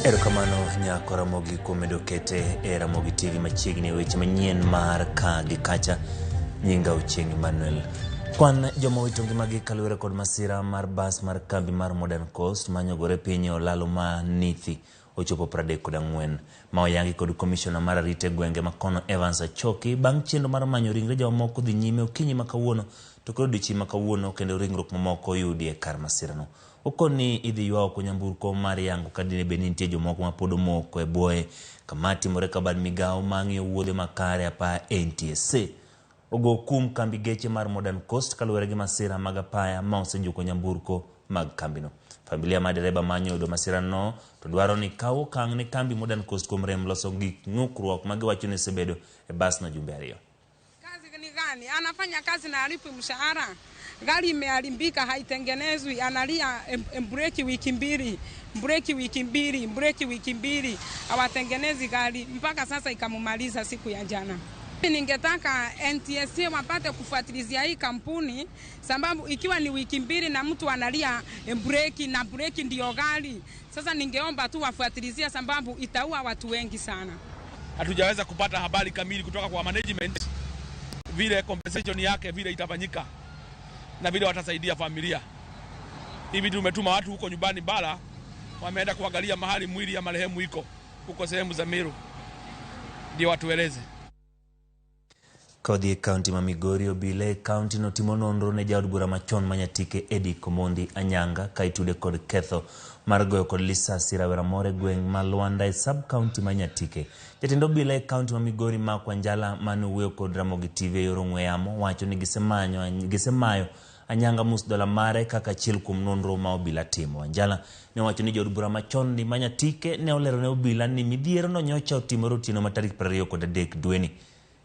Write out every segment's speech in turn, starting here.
Erokamano nyako Ramogi kuom medo kete e Ramogi TV machiegni weche manyien mar ka gi kacha. Nyinga Ochieng Emmanuel. Kwan joma wito ngimagi kaluwore kod masira mar bas mar kambi mar Modern Coast manyogore piny olalo ma Nithi ochopo 34 ma oyangi kod komishona mar arite gwenge makono Evans Achoki bang' chenro mar manyo ringre jomoko dhi nyime okinyi makawuono to kod odiochieng' makawuono kendo ringruok mamoko yudi e kar masirano. Okoni idhi ywa oko nyamburko mar yango kadine be nitie jomoko ma pod omoko e bwoye kama timore ka bad migawo mang'iyo wuodhe makare apa NTSA ogo kum kambi geche mar Modern Coast kaluwore gi masira mag apaya ma osenjuko nyamburko mag kambino. Familia ma dereba manyo yudo masira no to dwaro ni kawo okang' ne kambi Modern Coast kuom rem loso gik ng'ukruok ma giwacho ni sebedo e bas na jumbe ariyo. Kazi ni gani? Anafanya kazi na alipi mshahara. Gari imeharibika haitengenezwi, analia breki wiki mbili, hawatengenezi gari mpaka sasa ikamumaliza siku ya jana. Ningetaka NTSA wapate kufuatilizia hii kampuni sababu ikiwa ni wiki mbili na mtu analia breki na breki ndio gari. Sasa ningeomba tu wafuatilizia sababu itaua watu wengi sana. Hatujaweza kupata habari kamili kutoka kwa management vile compensation yake vile itafanyika na vile watasaidia familia. Hivi tumetuma watu huko nyumbani Bala wameenda kuangalia mahali mwili ya marehemu iko huko sehemu za Meru. Ndio watueleze. Kodhi County ma Migori obile County no timo nonro ne jaod bura machon manyatike Eddie Komondi Anyanga kaitude kod ketho mar goyo kod lisasi rawera more gweng' ma Luanda e sub county manyatike. Jatendo obile County ma Migori ma Kwanjala mane wuoyo kod Ramogi TV yoro ng'we yamo wacho ni gisemayo Anyanga $1 mare kaka achiel kuom nonro ma obila timo. Anjala ne wacho ni jaod bura machon ni manyatike ne olero ne obila ni midhiero no nyocha otimore otieno ma tarik 23 dweni.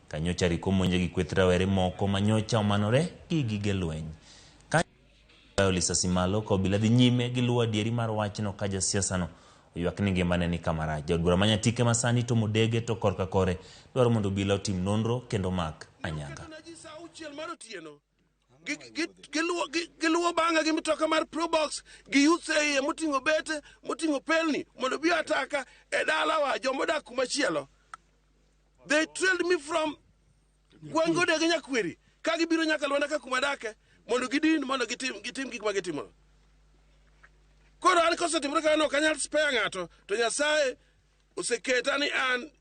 Kanyocha riko monje gi kweth rawere moko manyocha omanore gi gige lweny. Kayo lisasi malo ko obila dhi nyime gi luwo adieri mar wachno ka jasiasa no oywak ni ngimane ni kamara. Jaod bura manyatike masani to modege to korka kore dwaro mondo obila otim nonro kendo mak Anyanga. Giluwo banga gi mitoka mar Probox gi yutse motingo bete motingo pelni mondo bi ataka e dalawa jomodak kuma chielo. They trailed me from Gwango de Nyakwiri. Kagi biro nyaka Luanda ka kuma dake mondo gidin mondo gitim gik ma gitimo. Koro an kosetimore kano kanyal spare ngato to Nyasaye oseketa ni an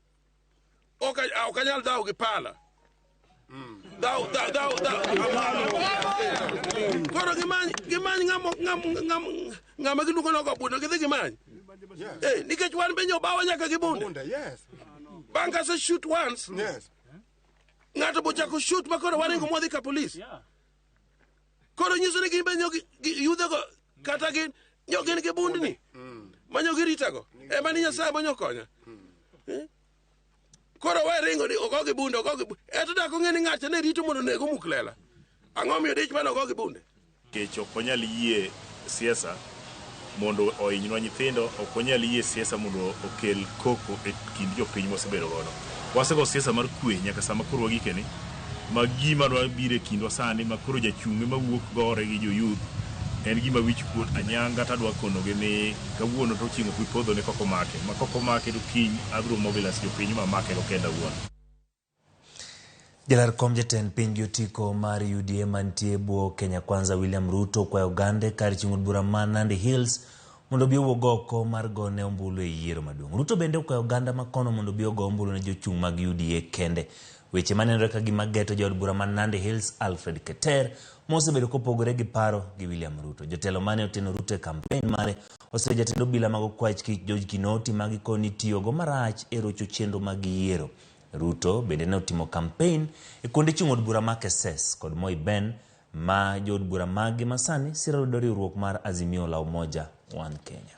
okanyal daw gi pala. Daw. Koro gimany ngama giluko no go bundo gidhi gimany. Nikech wan benyo bawa nyaka gibunde. Yes. Banka se shoot once. Yes. Ngato bochako shoot makoro waringo modhi ka police. Yeah. Koro nyiso ni gimbe yudhe go kata gin nyogin ke bundni. Manyo girita go. Mani Nyasaye manyo konya. Koro waringo ni ogogi bunde. Eto da ko ngeni ngacha ne rito mondo nego muklela. Ang'o miyo dich mano ogogi bunde? Kech ok onyal yie siasa mondo ohinywa nyithindo, ok onyal yie siasa mondo okel koko e kind jopiny mosebedo godo. Wasego siasa mar kwe nyaka sama koro wagikeni ma gima dwa bire kindwa sani ma koro jachunge mawuok gore gi joyuth en gima wich kuot. Anyanga tadwa konoge ni kawuono to chingo kwi podho ne koko make ma koko make to kiny abiro mobilas jopiny ma make go kenda wuono. Jalar kom jatend piny Jotiko mar UDA mantie bwo Kenya Kwanza William Ruto kwa Uganda kar ching'od bura ma Nandi Hills mondo bi owuog oko mar gone ombulu e yiero maduong'. Ruto bende kwa Uganda makono mondo bi ogo ombulu ne jochung' mag UDA kende. Weche manenore ka gima geto jaod bura ma Nandi Hills Alfred Keter mosebedo kopogore gi paro gi William Ruto. Jotelo mane oteno Ruto e campaign mare osebedo jatendo obila mag okwach kich George Kinoti magi koni tiyogo marach e rocho chenro mag yiero. Ruto bende ne otimo campaign e kuonde chung'od bura ma Keses kod Moi Ben ma jood bura magi masani siro riwruok mar Azimio la Umoja One Kenya.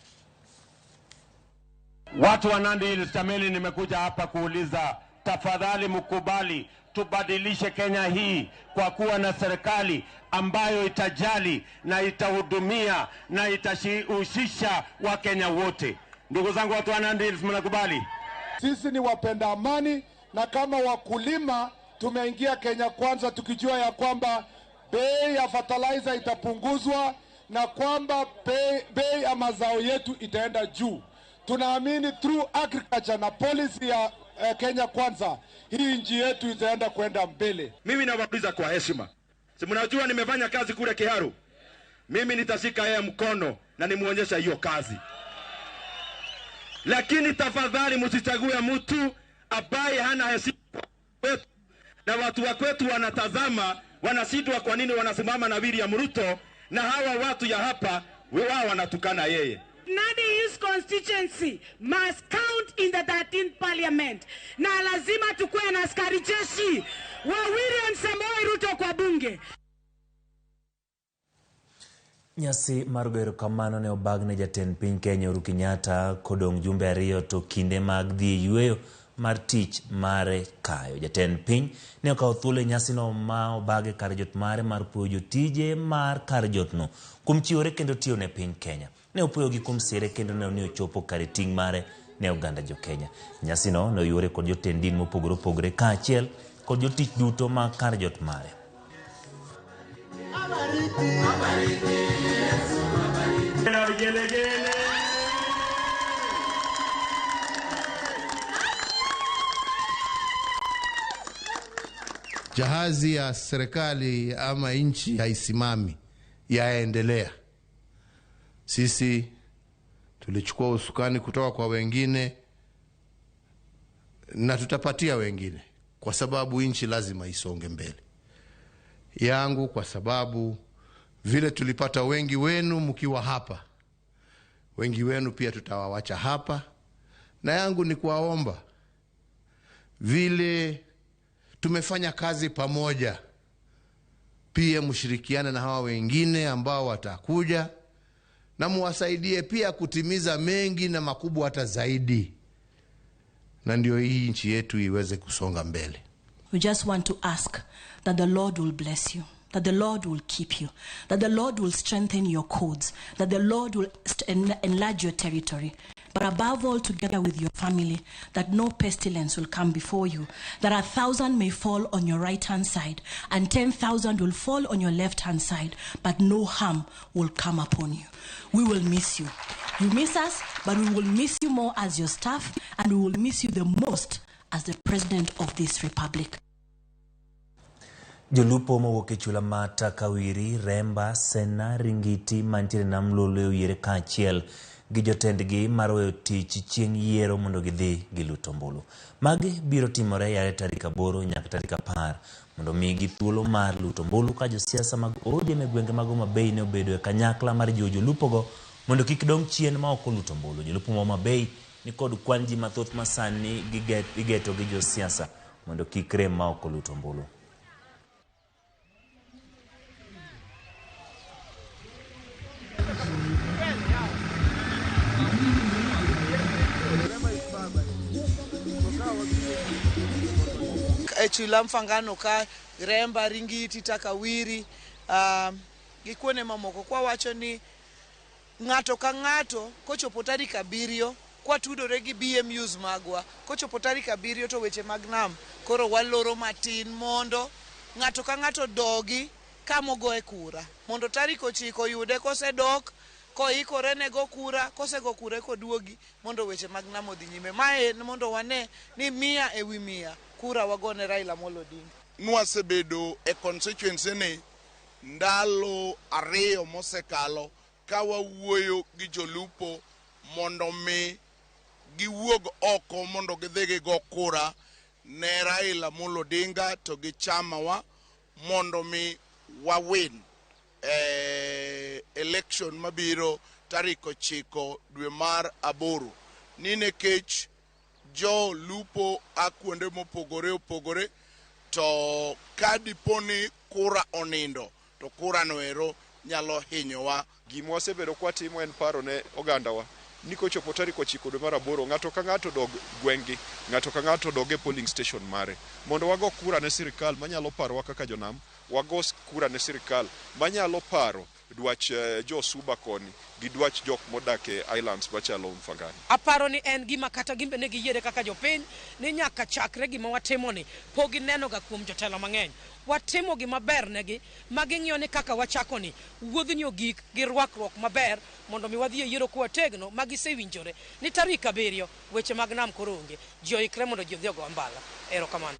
Watu wa Nandi Hills, Tameli, nimekuja hapa kuuliza, tafadhali mkubali tubadilishe Kenya hii kwa kuwa na serikali ambayo itajali na itahudumia na itahusisha Wakenya wote. Ndugu zangu watu wa Nandi Hills, mnakubali? Sisi ni wapenda amani na kama wakulima tumeingia Kenya Kwanza tukijua ya kwamba bei ya fertilizer itapunguzwa na kwamba bei ya mazao yetu itaenda juu. tunaamini through agriculture na policy ya Kenya Kwanza, hii nchi yetu itaenda kwenda mbele. Mimi nawauliza kwa heshima, si mnajua nimefanya kazi kule Kiharu? Mimi nitashika yeye mkono na nimuonyesha hiyo kazi. Lakini tafadhali msichague mtu ambaye hana heshima kwetu, na watu wa kwetu wanatazama, wanasidwa kwa nini wanasimama na William Ruto, na hawa watu ya hapa wao wanatukana yeye. Nadi his constituency must count in the 13th parliament. Na lazima tukue na askari jeshi wa William Samoei Ruto kwa bunge. Nyasi mar goyo erokamano ne obagne jatend piny Kenya Uhuru Kenyatta kodong' jumbe ariyo to kinde mag dhi yweyo mar tich mare kayo. Jatend piny ne okawo thuolo e nyasino ma obage kar jot mare mar puoyo jotije mar kar jotno kuom chiwore kendo tiyo ne piny Kenya. Ne opuoyogi kuom sire kendo ne ochopo kar ting' mare ne oganda jo Kenya. Nyasino ne oyuore kod jotend din mopogore opogore kaachiel kod jotich duto ma kar jot mare. Jahazi ya serikali ama nchi haisimami, yaendelea. Sisi tulichukua usukani kutoka kwa wengine na tutapatia wengine, kwa sababu nchi lazima isonge mbele. Yangu kwa sababu vile tulipata wengi wenu mkiwa hapa, wengi wenu pia tutawawacha hapa, na yangu ni kuwaomba vile tumefanya kazi pamoja, pia mshirikiane na hawa wengine ambao watakuja, na muwasaidie pia kutimiza mengi na makubwa hata zaidi, na ndio hii nchi yetu iweze kusonga mbele. We just want to ask that the Lord will bless you, that the Lord will keep you, that the Lord will strengthen your codes, that the Lord will enlarge your territory, but above all, together with your family, that no pestilence will come before you, that 1,000 may fall on your right-hand side, and 10,000 will fall on your left-hand side, but no harm will come upon you. We will miss you. You miss us, but we will miss you more as your staff, and we will miss you the most as the president of this republic. Jolupo mowuok e chula ma Takawiri, Remba, Sena, Ringiti mantiere nam Lolwe oyire kaachiel gi jotendgi mar weyo tich chieng' yiero mondo gidhi giluto ombulu. Magi biro timore yare tarik 8 nyaka tarik 10 mondo migi thuolo mar luto ombulu ka josiasa mag ODM e gwenge mag Homa Bay ne obedo e kanyakla mar jolupogo mondo kik dong' chien ma ok oluto ombulu. Jolupo ma Homa Bay ni kod kwan ji mathoth masani gigeto gi josiasa mondo kik rem ma ok oluto ombulu. Chula Mfangano ka Remba, Ringiti, Takawiri, gikuone mamoko kwa wacho ni ng'ato ka ng'ato kochopo tarik 7 kwa tudore gi BMUs magwa, kochopo tarik 7 to weche mag nam koro waloro matin mondo ng'ato ka ng'ato dogi kamogoe kura, mondo tarik 9 yude kosedok koikore ne go kura, kosego kura koduogi mondo weche mag nam odhi nyime. Mae mondo wane ni 100 ewi 100 kura wagone Raila Amolo Odinga. Nwasebedo e constituency ni ndalo 2 mosekalo ka wawuoyo gi jolupo mondo mi giwuog oko mondo gidhi go kura ne Raila Amolo Odinga to gi chamawa mondo mi wawin election mabiro tarik 9 dwe mar 8. Nine kech jo lupo akuonde mopogore opogore, to kadiponi kura onindo to kura noero nyalo hinyowa. Gima wasebedo kwa timo en paro ne ogandawa ni kochopo tarik 9 dwe mar 8 ng'ato ka ng'ato dog gweng'gi, ng'ato ka ng'ato dog e polling station mare mondo wago kura ne sirikal manyalo parowa kaka jonam, wago kura ne sirikal manyalo paro dwach jo Suba koni gi dwach jok modak e islands machalo Mfangani. Aparo ni en gima kata gimbe ne giyiere kaka jopiny ni nyaka chakre gima watimo ni pogi neno ga kuom jotelo mang'eny. Watimo gima ber negi maging'iyo ni kaka wachako ni wuodhni ogik gi rwakruok maber mondo mi wadhi e yiero kwa tegno magisewinjore ni tarik 7 weche mag nam koro onge ji oikre mondo ji odhi ogo mbala. Erokamano.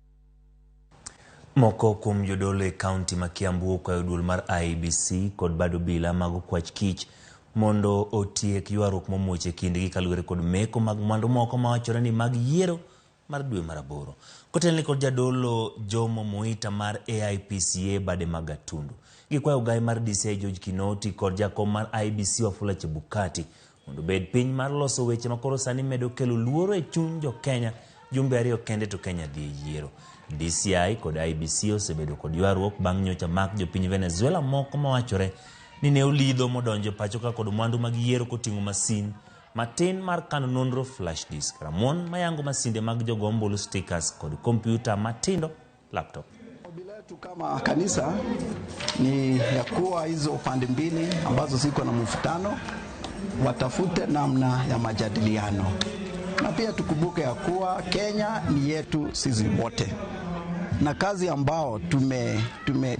Moko kuom jodolo e kaunti ma Kiambu okwayo duol mar IEBC kod bado bila mag okwach kich mondo otiek ywaruok momuoche kindgi kaluwore kod meko mag mwandu moko mawachore ni mag yiero mar dwe mar 8. Kotelni kod jadolo Jomo Muita mar AIPCA bade mag Gatundu. Gikwayo gai mar DCI George Kinoti kod jakom mar IEBC Wafula Chebukati mondo bed piny mar loso weche makoro sani medo kelo luoro e chuny jo Kenya jumbe 2 kende to Kenya dhi yiero. DCI kod IEBC osebedo kod ywaruok bang' nyocha mak jopiny Venezuela moko mawachore ni ne olidho modonjo pacho ka kod mwandu mag yiero koting'o masin matin mar kano nonro flash disk, ramon mayango masinde mag jogombolo stickers kod kompyuta matindo laptop. Bila yetu kama kanisa ni ya kuwa hizo pande mbili ambazo ziko na mvutano watafute namna ya majadiliano, na pia tukumbuke ya kuwa Kenya ni yetu sisi wote, na kazi ambao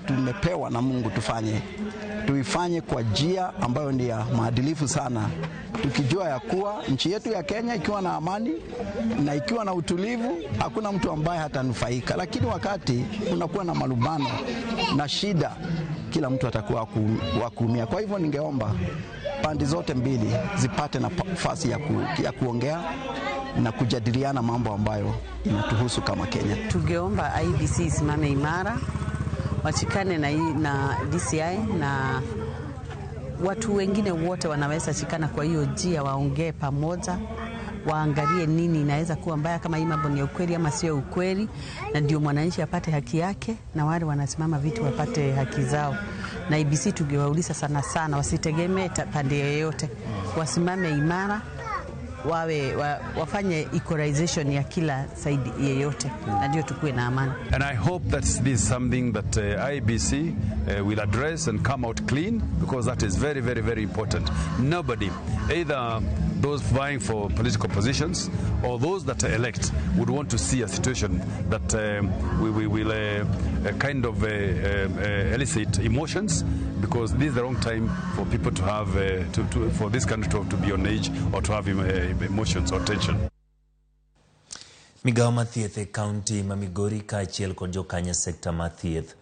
tumepewa na Mungu tuifanye kwa njia ambayo ni ya maadilifu sana, tukijua ya kuwa nchi yetu ya Kenya ikiwa na amani na ikiwa na utulivu hakuna mtu ambaye hatanufaika, lakini wakati unakuwa na malumbano na shida kila mtu atakuwa wa kuumia. Kwa hivyo ningeomba pande zote mbili zipate nafasi ya kuongea na kujadiliana mambo ambayo inatuhusu kama Kenya. Tungeomba IEBC isimame imara, wachikane na DCI na watu wengine wote wanaweza chikana kwa hiyo njia, waongee pamoja, waangalie nini inaweza kuwa mbaya, kama hii mambo ni ukweli ama sio ukweli, na ndio mwananchi apate haki yake na wale wanasimama vitu wapate haki zao. Na IEBC tungewauliza sana wasitegemee pande yoyote, wasimame imara, wafanye equalization ya kila side yeyote, na ndio tukue na amani. And I hope that this is something that IEBC will address and come out clean, because that is very, very, very important. Nobody, either those vying for political positions or those that are elect, would want to see a situation that we will kind of elicit emotions, because this is the wrong time for people to have for this country to be on edge or to have emotions or tension. Migao mathieth e kaunti ma Migori kaachiel kod jokanya sekta mathieth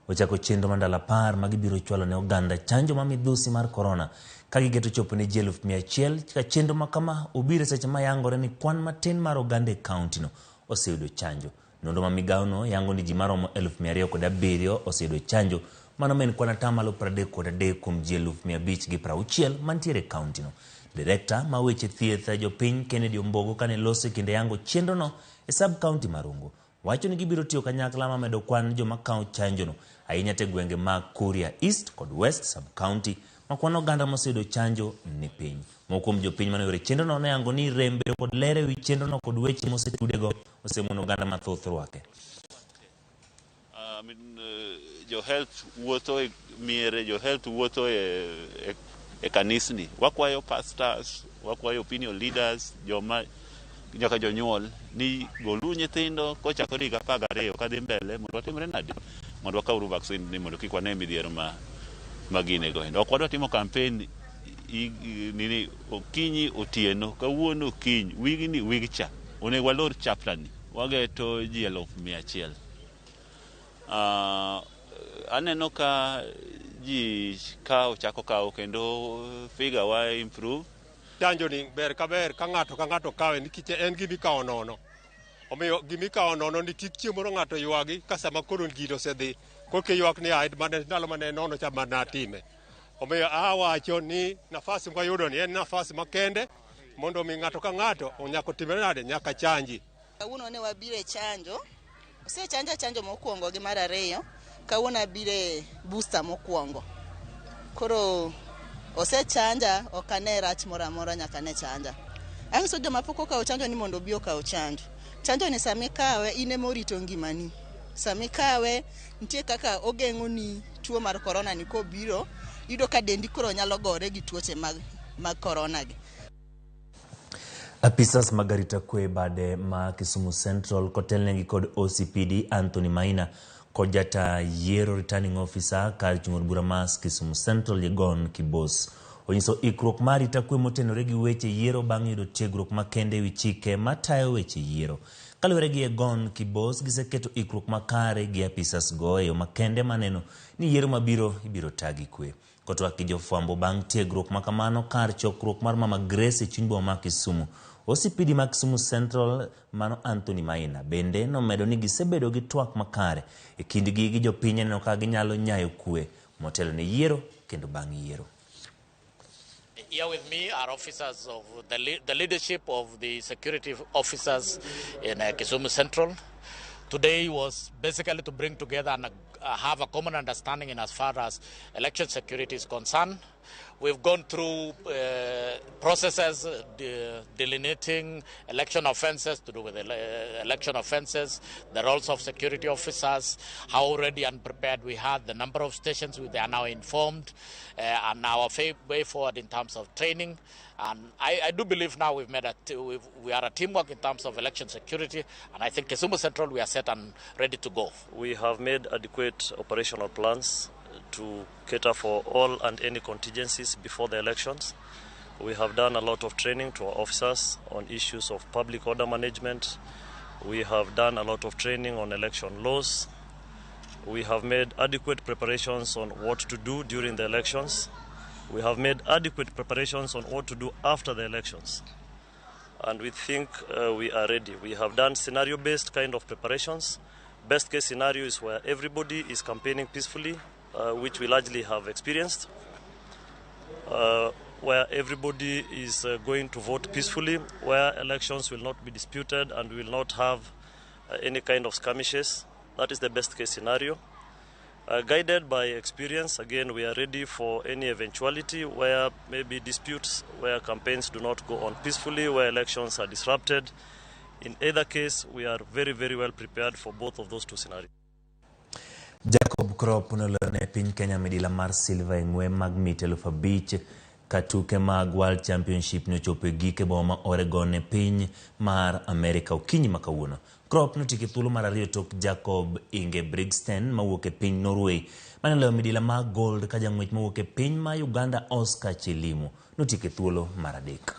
ochako chenro mandala 10 magibiro chwalo ne oganda chanjo ma midhusi mar corona ka gigeto chopo ne 1,100 ka chenro makama obire seche mayangore ni kwan matin mar oganda e kaunti no oseyudo chanjo. Nonro ma migao no yango ni ji maromo 207 oseyudo chanjo, mano men kwan atamalo 33 kuom ji 560 mantiere kaunti no. Director ma weche thieth jopiny Kennedy Ombogo kane loso kinde yango chenro no e sub county Marungu wacho ni gibiro tiyo kanyakla ma medo kwan joma kawo chanjo no ahinya te gwenge mag Kuria East kod West sub county ma kwan oganda moseyudo chanjo ni piny. Moko kuom jopiny mane yore chenro no ne yango ni rembe kod lere wi chenro no kod weche mosetudego osemono oganda mathoth rwake. Jo health wuotho miere, jo health wuotho e kanisni, wakwayo pastors, wakwayo opinion leaders, joma nyaka jonyuol ni golu nyithindo kochako higa 12 kadhi mbele mondo watimre nadi mondo wakawru vaccine ni mondo kik wane midhiero magine go. Ok wadwa timo campaign nini okinyi otieno, kawuono okinyi, wigni wigcha onego walor chaplani wageto ji 100,000. Aneno ka ji chako kawo kendo figa wa improve. Chanjo ni ber ka ng'ato kawe nikech en gimi kawo nono. Omiyo gimi kawo nono ni kik chiemo moro ng'ato ywagi ka sama koro gino osedhi koke ywak ni aid mane ndalo mane nono cha mana time. Omiyo awacho ni nafasi mwayudo ni en nafasi makende mondo mi ng'ato ka ng'ato onyako timre nade nyaka chanji. Kawuono ne wabire chanjo. Chanjo mokwongo gi mar ariyo. Kawuono abire booster mokwongo. Koro osechanja okane rach moro amora nyaka ne chanja. Anyiso joma pok okawo chanjo ni mondo obi okaw chanjo. Chanjo ni sami kawe ine morito ngimani. Sami kawe nitie kaka ogeng'o ni tuo mar corona ni kobiro yudo ka dendi koro nyalo gore gi tuoche mag corona gi. Apisas magarita kwe bade ma Kisumu Central kotelnegi kod OCPD Anthony Maina kod jata yiero returning officer kar chung'od bura mas Kisumu Central Yegon Kibos onyiso ikruok mar rita kwe motenore gi weche yiero bang' yudo tiegruok makende wi chike matayo weche yiero. Kaluwore gi Yegon Kibos giseketo ikruok makare gi apisas go e yo makende maneno ni yiero mabiro ibiro tagi kwe. Kotwak gi jofwambo bang' tiegruok makamano kar chokruok mar Mama Grace e chuny boma ma Kisumu, OCPD ma Kisumu Central mano Anthony Maina bende nomedo ni gisebedo gi twak makare e kindgi gi jopiny neno ka ginyalo nyayo kwe motelo ne yiero kendo bang' yiero. Here with me are officers of the leadership of the security officers in Kisumu Central. Today was basically to bring together and have a common understanding in as far as election security is concerned. We've gone through processes delineating election offences to do with election offences, the roles of security officers, how ready and prepared we had, the number of stations they are now informed, and our way forward in terms of training. And I do believe now we are a teamwork in terms of election security, and I think Kisumu Central we are set and ready to go. We have made adequate operational plans to cater for all and any contingencies before the elections. We have done a lot of training to our officers on issues of public order management. We have done a lot of training on election laws. We have made adequate preparations on what to do during the elections. We have made adequate preparations on what to do after the elections. And we think we are ready. We have done scenario-based kind of preparations. Best case scenario is where everybody is campaigning peacefully, which we largely have experienced, where everybody is going to vote peacefully, where elections will not be disputed and will not have any kind of skirmishes. That is the best case scenario. Guided by experience, again, we are ready for any eventuality where maybe disputes, where campaigns do not go on peacefully, where elections are disrupted. In either case, we are very, very well prepared for both of those two scenarios. Jacob Crop nolone piny Kenya medila mar silver eng'we mag mita 5,000 katuke mag World Championship nochopo e gike boma Oregon e piny mar Amerika okinyi makawuono. Crop notike thuolo mar ariyo tok Jacob Ingebrigtsen mawuok e piny Norway maneloyo midila mag gold ka jang'wech mawuok e piny ma Uganda Oscar Chelimo notike thuolo mar adek.